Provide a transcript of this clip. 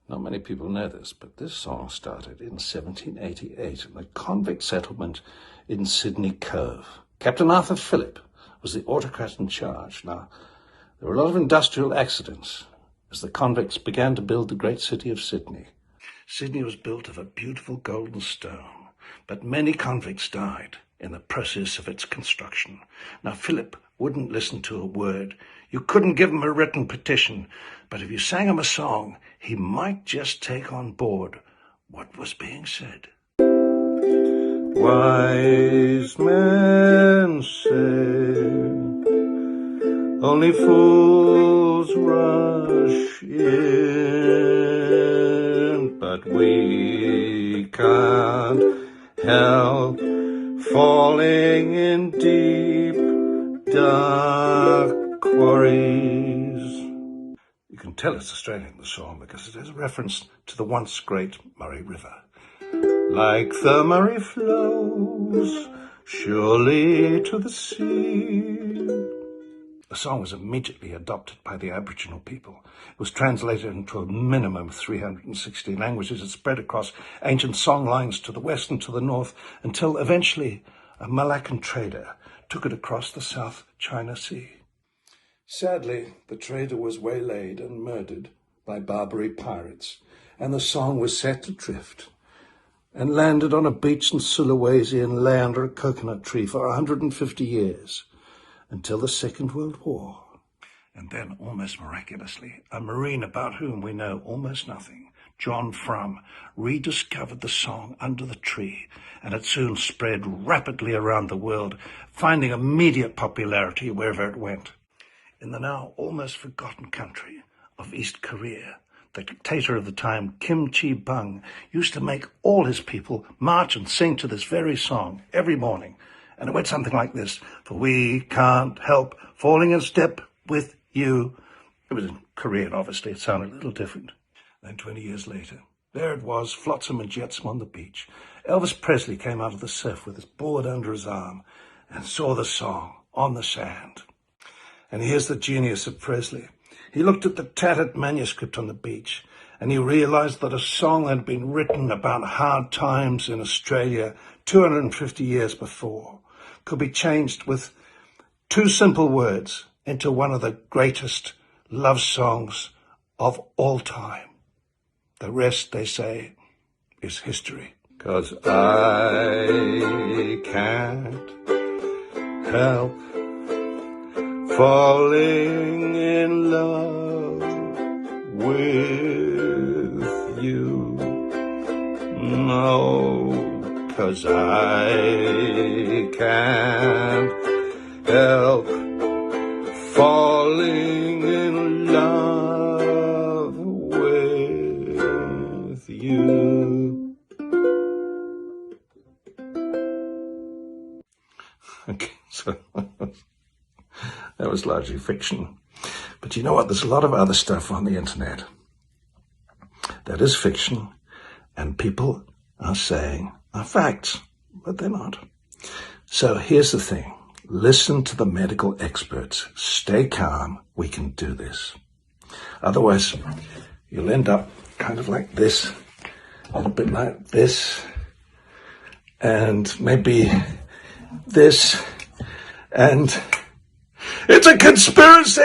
Not many people know this, but this song started in 1788 in the convict settlement in Sydney Cove. Captain Arthur Phillip was the autocrat in charge. Now, there were a lot of industrial accidents as the convicts began to build the great city of Sydney. Sydney was built of a beautiful golden stone, but many convicts died in the process of its construction. Now, Philip wouldn't listen to a word. You couldn't give him a written petition, but if you sang him a song, he might just take on board what was being said. Wise men say only fools rush in, but we can't help falling in deep, dark quarries. You can tell it's Australian, the song, because it has a reference to the once great Murray River. Like the Murray flows surely to the sea. The song was immediately adopted by the Aboriginal people. It was translated into a minimum of 360 languages. It spread across ancient song lines to the west and to the north until eventually a Malaccan trader took it across the South China Sea. Sadly, the trader was waylaid and murdered by Barbary pirates, and the song was set adrift and landed on a beach in Sulawesi and lay under a coconut tree for 150 years until the Second World War. And then, almost miraculously, a Marine about whom we know almost nothing, John Frum, rediscovered the song under the tree, and it soon spread rapidly around the world, finding immediate popularity wherever it went. In the now almost forgotten country of East Korea, the dictator of the time, Kim Chi-bung, used to make all his people march and sing to this very song every morning. And it went something like this: for we can't help falling in step with you. It was in Korean, obviously. It sounded a little different. Then 20 years later, there it was, flotsam and jetsam on the beach. Elvis Presley came out of the surf with his board under his arm and saw the song on the sand. And here's the genius of Presley. He looked at the tattered manuscript on the beach, and he realized that a song had been written about hard times in Australia 250 years before could be changed with two simple words into one of the greatest love songs of all time. The rest, they say, is history. 'Cause I can't help falling in love with you. No, 'cause I can't help falling in love with you. Okay, so that was largely fiction. But you know what? There's a lot of other stuff on the internet that is fiction and people are saying are facts, but they're not. So here's the thing. Listen to the medical experts. Stay calm. We can do this. Otherwise, you'll end up kind of like this, a little bit like this, and maybe this, and it's a conspiracy!